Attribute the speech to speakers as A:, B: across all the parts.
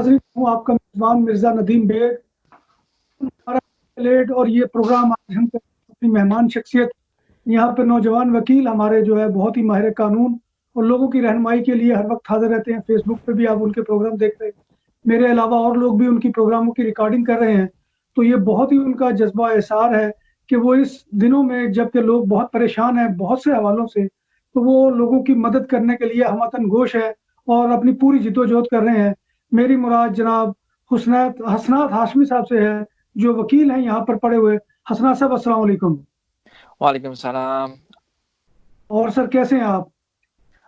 A: ہوں آپ کا میزبان مرزا ندیم بیگ. اور یہ پروگرام آج ہم اپنی مہمان شخصیت یہاں پہ نوجوان وکیل ہمارے جو ہے بہت ہی ماہر قانون اور لوگوں کی رہنمائی کے لیے ہر وقت حاضر رہتے ہیں. فیس بک پہ بھی آپ ان کے پروگرام دیکھتے ہیں, میرے علاوہ اور لوگ بھی ان کی پروگراموں کی ریکارڈنگ کر رہے ہیں. تو یہ بہت ہی ان کا جذبہ احسار ہے کہ وہ اس دنوں میں جب کہ لوگ بہت پریشان ہیں بہت سے حوالوں سے, تو وہ لوگوں کی مدد کرنے کے لیے ہموطن گوش ہے اور اپنی پوری جدوجہد کر رہے ہیں. میری مراد جناب حسنات ہاشمی صاحب سے ہے جو وکیل ہیں یہاں پر پڑے ہوئے. حسنات صاحب السلام علیکم.
B: وعلیکم السلام.
A: اور سر کیسے ہیں آپ؟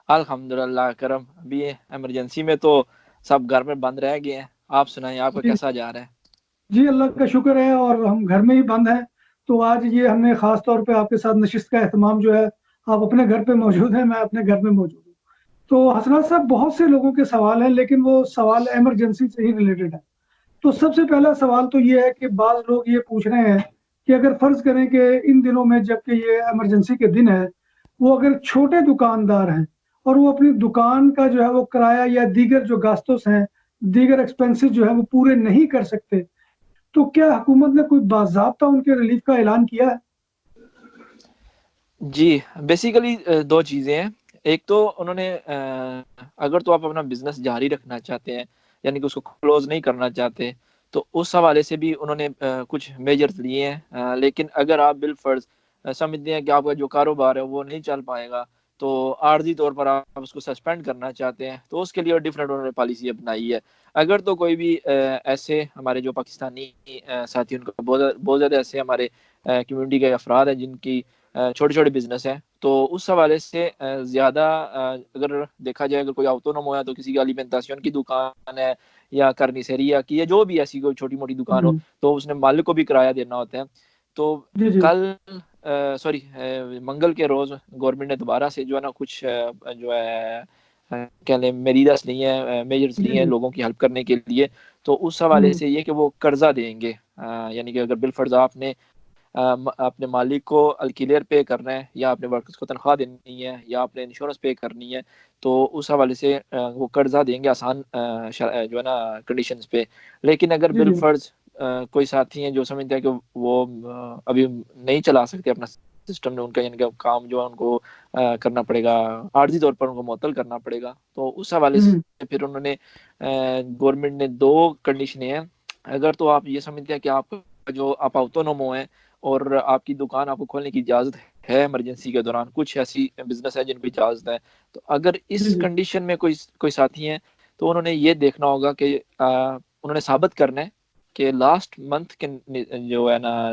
B: الحمدللہ کرم. ابھی ایمرجنسی میں تو سب گھر میں بند رہ گئے ہیں. آپ سنائیں آپ کا
A: جی
B: کیسا جا رہا ہے؟
A: جی اللہ کا شکر ہے, اور ہم گھر میں ہی بند ہیں. تو آج یہ ہم نے خاص طور پہ آپ کے ساتھ نشست کا اہتمام جو ہے, آپ اپنے گھر پہ موجود ہیں, میں اپنے گھر میں موجود ہوں. تو حسنات صاحب بہت سے لوگوں کے سوال ہیں لیکن وہ سوال ایمرجنسی سے ہی ریلیٹڈ ہے. تو سب سے پہلا سوال تو یہ ہے کہ بعض لوگ یہ پوچھ رہے ہیں کہ اگر فرض کریں کہ ان دنوں میں جب کہ یہ ایمرجنسی کے دن ہے, وہ اگر چھوٹے دکاندار ہیں اور وہ اپنی دکان کا جو ہے وہ کرایہ یا دیگر جو گاسٹوس ہیں, دیگر ایکسپنسز جو ہے وہ پورے نہیں کر سکتے, تو کیا حکومت نے کوئی باضابطہ ان کے ریلیف کا اعلان کیا ہے؟
B: جی بیسیکلی دو چیزیں ہیں. ایک تو انہوں نے اگر تو آپ اپنا بزنس جاری رکھنا چاہتے ہیں, یعنی کہ اس کو کلوز نہیں کرنا چاہتے, تو اس حوالے سے بھی انہوں نے کچھ میجرز لیے ہیں. لیکن اگر آپ بالفرض سمجھتے ہیں کہ آپ کا جو کاروبار ہے وہ نہیں چل پائے گا, تو عارضی طور پر آپ اس کو سسپینڈ کرنا چاہتے ہیں, تو اس کے لیے ڈفرینٹ انہوں نے پالیسی اپنائی ہے. اگر تو کوئی بھی ایسے ہمارے جو پاکستانی ساتھی, ان کا بہت زیادہ ایسے ہمارے کمیونٹی کے افراد ہیں جن کی چھوٹے چھوٹے بزنس ہیں, تو اس حوالے سے زیادہ اگر دیکھا جائے, اگر کوئی آؤٹونوم ہوا ہے تو کسی کی ایلیمنٹیشن کی دکان ہے یا کرنیسیریا کی یا جو بھی ایسی کوئی چھوٹی موٹی دکان ہو, تو اس نے مالک کو بھی کرایہ دینا ہوتا ہے. تو
A: جی جی
B: کل منگل کے روز گورنمنٹ نے دوبارہ سے جو ہے نا کچھ جو ہے کہہ لیں میجرز لی ہیں
A: جی جی
B: لوگوں کی ہیلپ کرنے کے لیے. تو اس حوالے سے یہ کہ وہ قرضہ دیں گے, یعنی کہ اگر بالفرض آپ نے اپنے مالک کو الکلیئر پے کرنا ہے, یا اپنے ورکرز کو تنخواہ دینی ہے, یا اپنے انشورنس پے کرنی ہے, تو اس حوالے سے وہ قرضہ دیں گے آسان جو ہے نا کنڈیشنز پہ. لیکن اگر
A: جی جی
B: بالفرض کوئی ساتھی ہیں جو سمجھتے ہیں کہ وہ ابھی نہیں چلا سکتے اپنا سسٹم میں, ان کا یعنی کہ کام جو ہے ان کو کرنا پڑے گا, عارضی طور پر ان کو معطل کرنا پڑے گا, تو اس حوالے سے پھر انہوں نے گورنمنٹ نے دو کنڈیشنیں ہیں. اگر تو آپ یہ سمجھتے ہیں کہ آپ جو آپ آؤٹونومو ہیں اور آپ کی دکان آپ کو کھولنے کی اجازت ہے ایمرجنسی کے دوران, کچھ ایسی بزنس ہے جن کو اجازت ہے, تو اگر اس
A: جی
B: کنڈیشن میں کوئی ساتھی ہیں, تو انہوں نے یہ دیکھنا ہوگا کہ انہوں نے ثابت کرنا ہے کہ لاسٹ منتھ کے جو ہے نا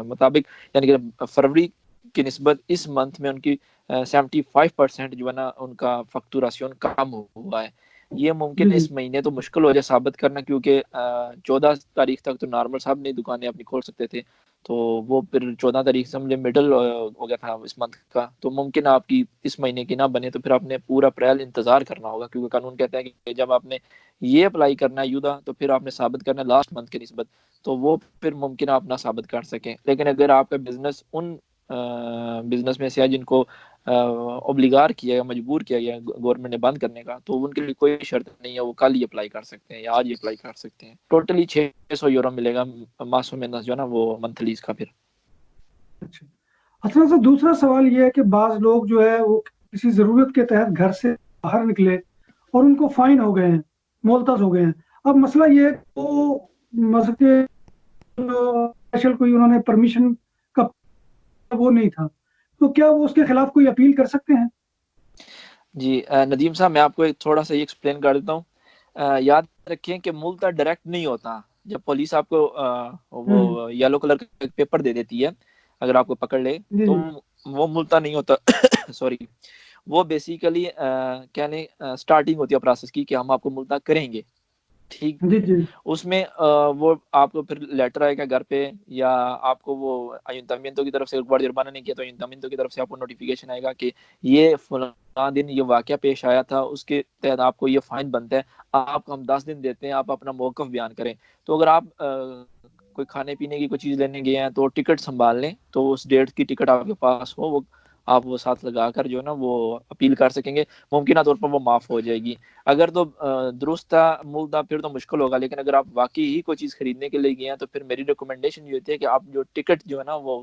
B: مطابق, یعنی کہ فروری کی نسبت اس منتھ میں ان کی 75% جو ہے نا ان کا فیکٹوراسیون کم ہوا ہے. یہ ممکن ہے
A: جی
B: اس مہینے تو مشکل ہو جائے ثابت کرنا, کیونکہ 14 تاریخ تک تو نارمل صاحب نہیں دکانیں اپنی کھول سکتے تھے, تو وہ پھر 14 تاریخ سے مجھے مڈل ہو گیا تھا اس منتھ کا, تو ممکن آپ کی اس مہینے کی نہ بنے, تو پھر آپ نے پورا اپریل انتظار کرنا ہوگا, کیونکہ قانون کہتا ہے کہ جب آپ نے یہ اپلائی کرنا ہے یودا, تو پھر آپ نے ثابت کرنا ہے لاسٹ منتھ کی نسبت, تو وہ پھر ممکن آپ نہ ثابت کر سکیں. لیکن اگر آپ کا بزنس ان بزنس میں سے ہے جن کو اوبلیگار کیا گیا, مجبور کیا گیا گورنمنٹ نے بند کرنے کا, تو ان کے لیے کوئی شرط نہیں ہے, وہ کل ہی اپلائی کر سکتے ہیں یا آج ہی اپلائی کر سکتے ہیں. ٹوٹلی 600 یورو ملے گا ماسو میں جو ہے نا وہ منتھلیز کا. پھر
A: اچھا اصل سے دوسرا سوال یہ ہے کہ بعض لوگ جو ہے وہ کسی ضرورت کے تحت گھر سے باہر نکلے اور ان کو فائن ہو گئے ہیں, ملتز ہو گئے ہیں. اب مسئلہ یہ ہے کہ وہ مذہب کے اسپیشل کوئی انہوں نے پرمیشن کا وہ نہیں تھا, تو کیا وہ اس کے خلاف کوئی اپیل کر سکتے ہیں؟
B: جی ندیم صاحب, میں آپ کو تھوڑا سا یہ ایکسپلین کر دیتا ہوں. یاد رکھیں کہ ملتا ڈائریکٹ نہیں ہوتا. جب پولیس آپ کو وہ یلو کلر کا پیپر دے دیتی ہے, اگر آپ کو پکڑ لے,
A: جی
B: تو
A: جی
B: وہ ملتا نہیں ہوتا. سوری, وہ بیسیکلی کہنے سٹارٹنگ ہوتی ہے پروسیس کی کہ ہم آپ کو ملتا کریں گے. ٹھیک,
A: جی جی
B: اس میں وہ آپ کو پھر لیٹر آئے گا گھر پہ, یا آپ کو وہ ایونتمینتوں کی طرف سے ایک بار جرمانہ نہیں کیا تو ایونتمینتوں کی طرف سے آپ کو نوٹیفیکیشن آئے گا کہ یہ فلاں دن یہ واقعہ پیش آیا تھا, اس کے تحت آپ کو یہ فائن بنتا ہے. آپ کو ہم 10 دن دیتے ہیں, آپ اپنا موقف بیان کریں. تو اگر آپ کوئی کھانے پینے کی کوئی چیز لینے گئے ہیں تو ٹکٹ سنبھال لیں, تو اس ڈیٹ کی ٹکٹ آپ کے پاس ہو, وہ آپ وہ ساتھ لگا کر جو ہے نا وہ اپیل کر سکیں گے، ممکنہ طور پر وہ معاف ہو جائے گی. اگر تو درست تھا ملدا پھر تو مشکل ہوگا، لیکن اگر آپ واقعی ہی کوئی چیز خریدنے کے لیے گئے ہیں تو پھر میری ریکمنڈیشن یہ ہوتی ہے کہ آپ جو ٹکٹ جو ہے نا وہ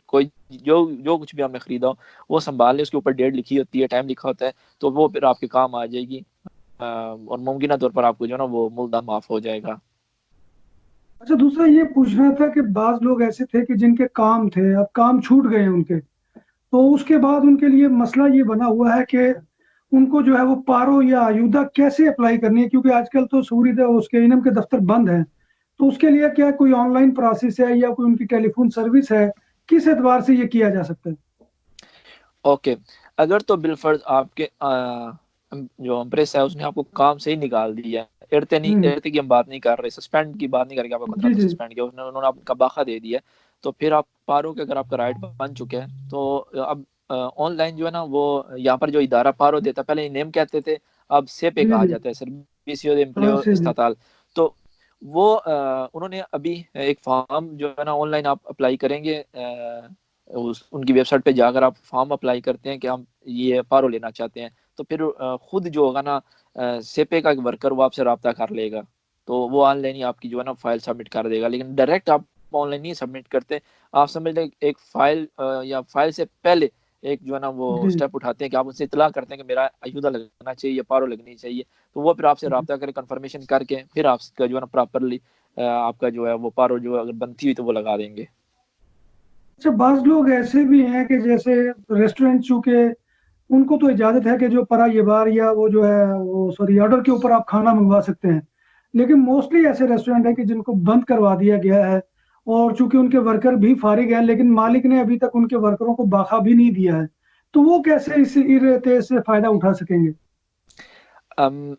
B: کوئی جو کچھ بھی آپ نے خریدا ہو وہ سنبھال لیں. اس کے اوپر ڈیٹ لکھی ہوتی ہے، ٹائم لکھا ہوتا ہے، تو وہ پھر آپ کے کام آ جائے گی اور ممکنہ طور پر آپ کو جو ہے نا وہ ملدا معاف ہو جائے گا.
A: اچھا دوسرا یہ پوچھنا تھا کہ بعض لوگ ایسے تھے کہ جن کے کام تھے، اب کام چھوٹ گئے ان کے، تو اس کے بعد ان کے لیے مسئلہ یہ بنا ہوا ہے کہ ان کو جو ہے وہ پارو یا آیودہ کیسے اپلائی کرنی ہے، کیونکہ آج کل تو سہولت اس کے انعام کے دفتر بند ہیں. تو اس کے لیے کیا کوئی آن لائن پروسیس ہے یا کوئی ان کی ٹیلی فون سروس ہے، کس اعتبار سے یہ کیا جا سکتا ہے؟
B: اوکے، اگر تو بالفرض آپ کے جو امپریس ہے اس نے آپ کو کام سے ہی نکال دیا ہے، ارتے کی ہم بات نہیں کر رہے، سسپینڈ کی بات نہیں کر کے آپ کا
A: جی
B: کنٹریکٹ
A: جی
B: سسپینڈ کیا، انہوں نے آپ کا باخہ دے دیا، تو پھر آپ پارو کے اگر آپ کا رائٹ بن چکے ہیں تو اب آن لائن جو ہے نا وہ یہاں پر جو ادارہ پارو دیتا، پہلے نیم کہتے تھے، اب سیپے
A: جی
B: کہا
A: جی
B: جاتا ہے، سروسیو دے
A: ہاں
B: امپلیو
A: سے جی
B: استطال. تو وہ انہوں نے ابھی ایک فارم جو ہے نا آن لائن آپ اپلائی کریں گے، ان کی ویب سائٹ پہ جا کر آپ فارم اپلائی کرتے ہیں کہ ہم یہ پارو لینا چاہتے ہیں، تو پھر خود جو ہوگا نا سیپے کا ایک ورکر وہ آپ سے رابطہ کر لے گا، تو وہ آن لائن ہی آپ کی جو ہے نا فائل سبمٹ کر دے گا. لیکن ڈائریکٹ آپ آن لائن نہیں سبمٹ کرتے، آپ سمجھ لیں ایک فائل یا فائل سے پہلے ایک جو ہے نا وہ
A: جی
B: اسٹیپ اٹھاتے ہیں کہ آپ ان سے اطلاع کرتے ہیں کہ میرا ایودہ لگنا چاہیے، پارو لگنی چاہیے، تو وہ پھر آپ سے رابطہ کرے، کنفرمیشن کر کے پھر آپ کا جو ہے نا پراپرلی آپ کا جو ہے وہ پارو جو اگر بنتی ہوئی تو وہ لگا دیں گے.
A: اچھا بعض لوگ ایسے بھی ہیں کہ جیسے ریسٹورینٹ، چونکہ ان کو تو اجازت ہے کہ جو پرا یہ بار یا وہ جو ہے وہ سوری آرڈر کے اوپر آپ کھانا منگوا سکتے ہیں، لیکن موسٹلی ایسے ریسٹورینٹ ہیں کہ جن کو بند کروا دیا گیا ہے، اور چونکہ ان کے ورکر بھی فارغ ہیں لیکن مالک نے ابھی تک ان کے ورکروں کو باخا بھی نہیں دیا ہے، تو وہ کیسے اس تیز سے فائدہ اٹھا سکیں گے؟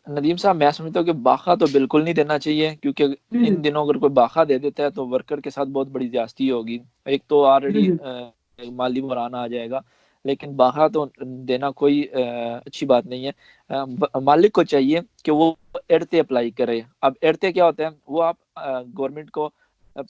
B: ندیم صاحب، میں سمجھتا ہوں کہ باخا تو بالکل نہیں دینا چاہیے، کیونکہ
A: جی جی
B: ان دنوں اگر کوئی باخا دے دیتا ہے تو ورکر کے ساتھ بہت بڑی زیادتی ہوگی. ایک تو
A: جی
B: آلریڈی
A: جی
B: مالی بحران آ جائے گا، لیکن باخا تو دینا کوئی اچھی بات نہیں ہے. مالک کو چاہیے کہ وہ اڑتے اپلائی کرے. اب اڑتے کیا ہوتے ہیں، وہ آپ گورنمنٹ کو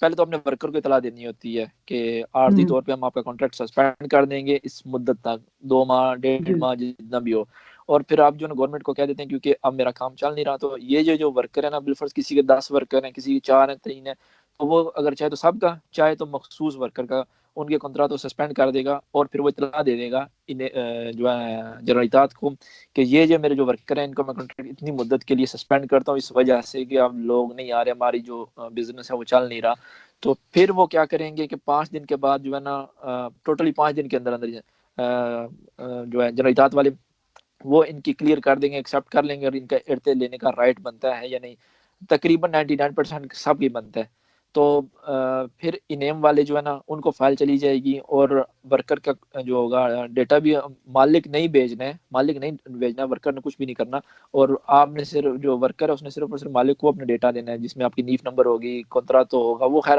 B: پہلے تو اپنے ورکر کو اطلاع دینی ہوتی ہے کہ عارضی
A: ہوں
B: طور پہ ہم آپ کا کانٹریکٹ سسپینڈ کر دیں گے اس مدت تک، 2 ماہ
A: جی
B: 1.5 ماہ جتنا بھی ہو. اور پھر آپ جو ہے گورنمنٹ کو کہہ دیتے ہیں کیونکہ اب میرا کام چل نہیں رہا، تو یہ جو ورکر ہے نا، بالفرض کسی کے 10 ورکر ہیں، کسی کے 4 ہیں، 3 ہیں، تو وہ اگر چاہے تو سب کا، چاہے تو مخصوص ورکر کا ان کے کنٹرات کو سسپینڈ کر دے گا، اور پھر وہ اطلاع دے دے گا جو ہے جرائدات کو کہ یہ جو میرے جو ورکر ہیں ان کو میں کنٹریکٹ اتنی مدت کے لیے سسپینڈ کرتا ہوں اس وجہ سے کہ اب لوگ نہیں آ رہے، ہماری جو بزنس ہے وہ چل نہیں رہا. تو پھر وہ کیا کریں گے کہ 5 دن کے بعد جو ہے نا ٹوٹلی 5 دن کے اندر جو ہے جرائدات والے وہ ان کی کلیئر کر دیں گے، ایکسیپٹ کر لیں گے، اور ان کا اڑتے لینے کا رائٹ بنتا ہے یا نہیں. تقریباً 99% سب کی بنتا ہے. تو پھر انعام والے جو ہے نا ان کو فائل چلی جائے گی، اور ورکر کا جو ہوگا ڈیٹا بھی مالک نہیں بھیجنا ہے، مالک نہیں بھیجنا، ورکر نے کچھ بھی نہیں کرنا، اور آپ نے صرف جو ورکر ہے اس نے صرف اور صرف مالک کو اپنا ڈیٹا دینا ہے، جس میں آپ کی نیف نمبر ہوگی، کنٹراتو ہوگا، وہ خیر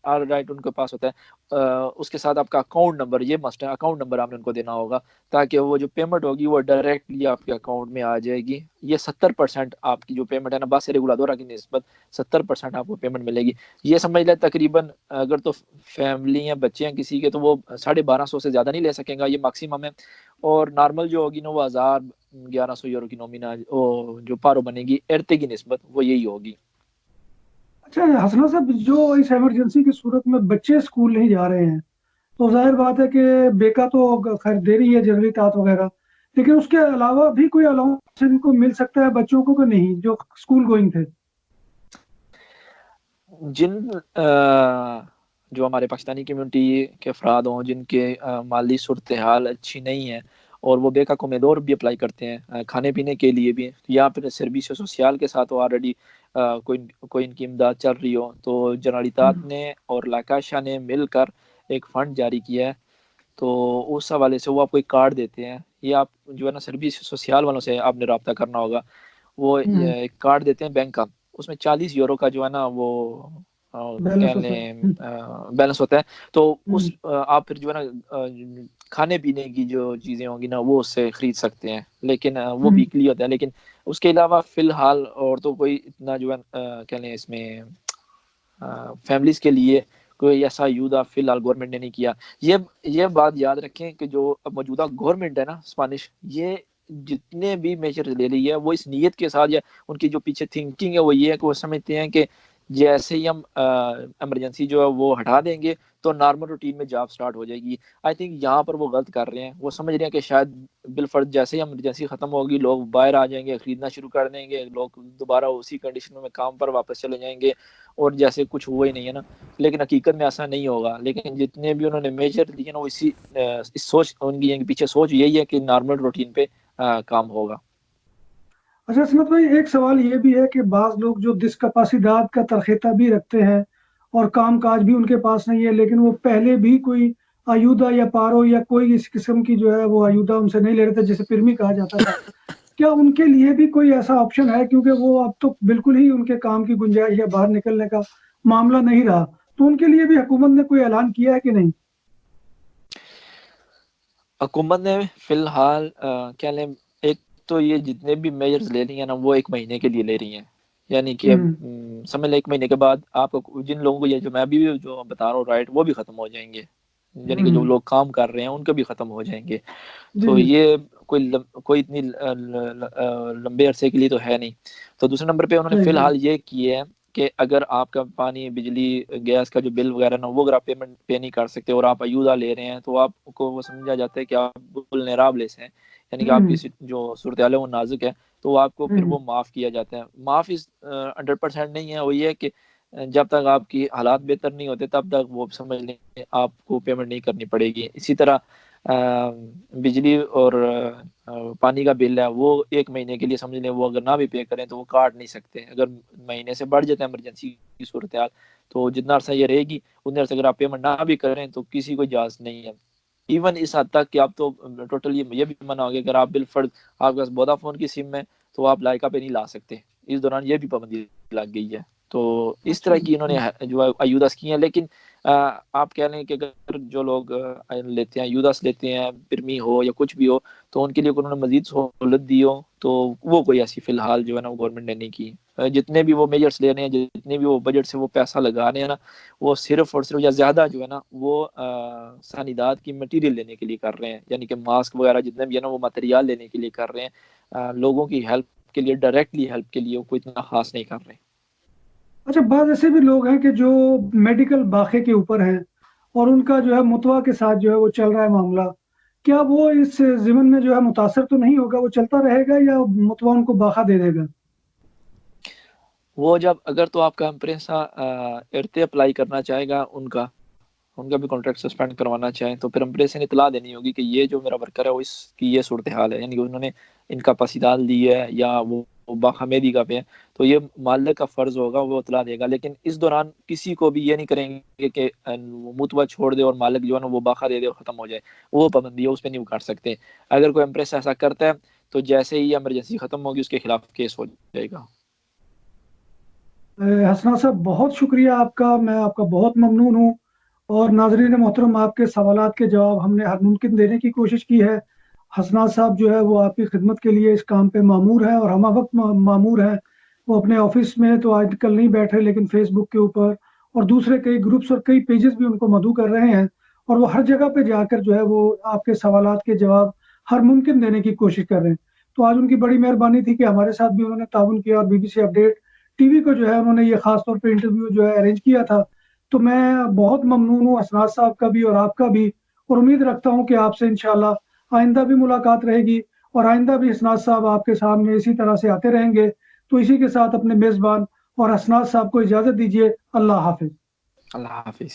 B: آل رائٹ ان کے پاس ہوتا ہے. اس کے ساتھ آپ کا اکاؤنٹ نمبر، یہ مسٹ ہے، اکاؤنٹ نمبر آپ نے ان کو دینا ہوگا، تاکہ وہ جو پیمنٹ ہوگی وہ ڈائریکٹلی آپ کے اکاؤنٹ میں آ جائے گی. یہ 70% آپ کی جو پیمنٹ ہے نا، باس ریگولادورا کی نسبت 70% آپ کو پیمنٹ ملے گی. یہ سمجھ لیں تقریباً اگر تو فیملی یا بچے ہیں کسی کے تو وہ 1250 سے زیادہ نہیں لے سکیں گا، یہ میکسیمم ہے. اور نارمل جو ہوگی نا وہ 1100 یورو کی نومینا جو پارو بنے گی ارتے کی نسبت وہ یہی ہوگی.
A: اچھا حسنات صاحب، جو اس ایمرجنسی کی صورت میں بچے اسکول نہیں جا رہے ہیں، تو ظاہر بات ہے کہ بیکا تو خیر دے رہی ہے جنرلی تعت وغیرہ، لیکن اس کے علاوہ بھی کوئی الاؤنس ان کو مل سکتا ہے بچوں کو کہ نہیں جو اسکول گوئنگ تھے؟
B: جن جو ہمارے پاکستانی کمیونٹی کے افراد ہوں جن کے مالی صورتحال اچھی نہیں ہے، اور وہ بیکا کو میدور بھی اپلائی کرتے ہیں کھانے پینے کے لیے بھی، یا پھر سروس سوشیال کے ساتھ وہ آلریڈی کوئی ان کی امداد چل رہی ہو، تو جنرالتات نے اور لاکاشا نے مل کر ایک فنڈ جاری کیا ہے. تو اس حوالے سے وہ آپ کو ایک کارڈ دیتے ہیں، یہ آپ جو ہے نا سروس سوشیال والوں سے آپ نے رابطہ کرنا ہوگا. وہ ایک کارڈ دیتے ہیں بینک کا، اس میں 40 یورو کا جو ہے نا وہ کہہ
A: بیلنس ہوتا
B: لیں
A: ہے.
B: بیلنس ہوتا ہے. تو اس آپ پھر جو ہے نا کھانے پینے کی جو چیزیں ہوں گی نا وہ اس سے خرید سکتے ہیں، لیکن وہ ویکلی ہوتا ہے. لیکن اس کے علاوہ فی الحال اور تو کوئی اتنا جو ہے کہہ لیں اس میں فیملیز کے لیے کوئی ایسا عیودہ فی الحال گورنمنٹ نے نہیں کیا. یہ بات یاد رکھیں کہ جو موجودہ گورنمنٹ ہے نا اسپانش، یہ جتنے بھی میجر لے رہی ہے وہ اس نیت کے ساتھ، یا ان کی جو پیچھے تھنکنگ ہے وہ یہ ہے کہ وہ سمجھتے ہیں کہ جیسے ہی ہم ایمرجنسی جو ہے وہ ہٹا دیں گے تو نارمل روٹین میں جاب سٹارٹ ہو جائے گی. آئی تھنک یہاں پر وہ غلط کر رہے ہیں. وہ سمجھ رہے ہیں کہ شاید بالفرض جیسے ہی ایمرجنسی ختم ہوگی لوگ باہر آ جائیں گے، خریدنا شروع کر دیں گے، لوگ دوبارہ اسی کنڈیشن میں کام پر واپس چلے جائیں گے اور جیسے کچھ ہوا ہی نہیں ہے نا. لیکن حقیقت میں ایسا نہیں ہوگا. لیکن جتنے بھی انہوں نے میجر دیے نا وہ اسی سوچ ان کی پیچھے سوچ یہی ہے کہ نارمل روٹین پہ کام ہوگا.
A: اچھا حسنت بھائی، ایک سوال یہ بھی ہے کہ بعض لوگ جو ڈسکپاسیڈاد کا ترخیطہ بھی رکھتے ہیں اور کام کاج بھی ان کے پاس نہیں ہے، لیکن وہ پہلے بھی کوئی آیودہ یا پارو یا کوئی اس قسم کی جو ہے وہ آیودہ ان سے نہیں لے رہے تھے جسے پرمی کہا جاتا تھا، کیا ان کے لیے بھی کوئی ایسا آپشن ہے؟ کیونکہ وہ اب تو بالکل ہی ان کے کام کی گنجائش یا باہر نکلنے کا معاملہ نہیں رہا، تو ان کے لیے بھی حکومت نے کوئی اعلان کیا ہے کہ نہیں؟
B: حکومت نے فی الحال کیا لیں، ایک تو یہ جتنے بھی میجرز لے رہی ہیں نا وہ 1 مہینے کے لیے لے رہی ہیں. یعنی کہ سمجھ لیں 1 مہینے کے بعد آپ کو جن لوگوں کو یہ جو میں بھی جو بتا رہا ہوں رائٹ وہ بھی ختم ہو جائیں گے. یعنی کہ جو لوگ کام کر رہے ہیں ان کے بھی ختم ہو جائیں گے. تو
A: جی
B: یہ کوئی اتنی لمبے عرصے کے لیے تو ہے نہیں. تو دوسرے نمبر پہ انہوں نے فی
A: صحیح
B: الحال یہ کیا ہے کہ اگر آپ کا پانی بجلی گیس کا جو بل وغیرہ نا وہ اگر آپ پیمنٹ پے نہیں کر سکتے اور آپ ایودہ لے رہے ہیں تو آپ کو وہ سمجھا جاتا ہے کہ آپ ولنرابلس ہیں، یعنی کہ آپ کی جو صورتحال ہے وہ نازک ہے، تو آپ کو پھر وہ معاف کیا جاتا ہے. معاف 100% نہیں ہے. وہ یہ ہے کہ جب تک آپ کی حالات بہتر نہیں ہوتے تب تک وہ سمجھ لیں کہ آپ کو پیمنٹ نہیں کرنی پڑے گی. اسی طرح بجلی اور پانی کا بل ہے وہ 1 مہینے کے لیے سمجھ لیں وہ اگر نہ بھی پے کریں تو وہ کاٹ نہیں سکتے. اگر مہینے سے بڑھ جاتا ہے ایمرجنسی کی صورتحال تو جتنا عرصہ یہ رہے گی اتنے عرصے اگر آپ پیمنٹ نہ بھی کریں تو کسی کو اجازت نہیں ہے. ایون اس حد تک کہ آپ تو ٹوٹل یہ بھی منع ہو گیا اگر آپ بالفرض آپ کے پاس ووڈا فون کی سم ہے تو آپ لائکا پہ نہیں لا سکتے. اس دوران یہ بھی پابندی لگ گئی ہے. تو اس طرح کی انہوں نے جو ایوداس کی ہیں. لیکن آپ کہہ لیں کہ اگر جو لوگ لیتے ہیں ایوداس لیتے ہیں پرمی ہو یا کچھ بھی ہو تو ان کے لیے انہوں نے مزید سہولت دی ہو تو وہ کوئی ایسی فی الحال جو ہے نا گورنمنٹ نے نہیں کی. جتنے بھی وہ میجرس لے رہے ہیں، جتنے بھی وہ بجٹ سے وہ پیسہ لگا رہے ہیں نا وہ صرف اور صرف یا زیادہ جو ہے نا وہ سانیداد کی مٹیریل لینے کے لیے کر رہے ہیں. یعنی کہ ماسک وغیرہ جتنے بھی ہے نا وہ مٹیریال لینے کے لیے کر رہے ہیں. لوگوں کی ہیلپ کے لیے ڈائریکٹلی ہیلپ کے لیے کوئی اتنا خاص نہیں کر رہے.
A: اچھا، بعض ایسے بھی لوگ ہیں کہ جو میڈیکل باخے کے اوپر ہیں اور ان کا جو ہے متوا کے ساتھ جو ہے وہ چل رہا ہے معاملہ، کیا وہ اس ضمن میں جو ہے متاثر تو نہیں ہوگا؟ وہ چلتا رہے گا یا متوا ان کو باخا دے دے گا؟
B: وہ جب اگر تو آپ کا امپریسا ارتے اپلائی کرنا چاہے گا ان کا بھی کانٹریکٹ سسپینڈ کروانا چاہیں تو پھر امپریس نے اطلاع دینی ہوگی کہ یہ جو میرا ورکر ہے وہ اس کی یہ صورتحال ہے. یعنی کہ انہوں نے ان کا پسیدال دی ہے یا وہ باخمیدی کا پہ ہے تو یہ مالک کا فرض ہوگا وہ اطلاع دے گا. لیکن اس دوران کسی کو بھی یہ نہیں کریں گے کہ متوا چھوڑ دے اور مالک جو ہے نا وہ باخا دے دے اور ختم ہو جائے. وہ پابندی ہے، اس پہ نہیں کر سکتے. اگر کوئی امپریس ایسا کرتا ہے تو جیسے ہی ایمرجنسی ختم ہوگی اس کے خلاف کیس ہو جائے گا.
A: حسنات صاحب، بہت شکریہ آپ کا، میں آپ کا بہت ممنون ہوں. اور ناظرین محترم، آپ کے سوالات کے جواب ہم نے ہر ممکن دینے کی کوشش کی ہے. حسنات صاحب جو ہے وہ آپ کی خدمت کے لیے اس کام پہ مامور ہے اور ہمہ وقت مامور ہے. وہ اپنے آفس میں تو آج کل نہیں بیٹھے لیکن فیس بک کے اوپر اور دوسرے کئی گروپس اور کئی پیجز بھی ان کو مدعو کر رہے ہیں اور وہ ہر جگہ پہ جا کر جو ہے وہ آپ کے سوالات کے جواب ہر ممکن دینے کی کوشش کر رہے ہیں. تو آج ان کی بڑی مہربانی تھی کہ ہمارے ساتھ بھی انہوں نے تعاون کیا اور BBC اپڈیٹ ٹی وی کو جو ہے انہوں نے یہ خاص طور پہ انٹرویو جو ہے ارینج کیا تھا. تو میں بہت ممنون ہوں حسنات صاحب کا بھی اور آپ کا بھی، اور امید رکھتا ہوں کہ آپ سے انشاءاللہ آئندہ بھی ملاقات رہے گی اور آئندہ بھی حسنات صاحب آپ کے سامنے اسی طرح سے آتے رہیں گے. تو اسی کے ساتھ اپنے میزبان اور حسنات صاحب کو اجازت دیجیے. اللہ حافظ.
B: اللہ حافظ.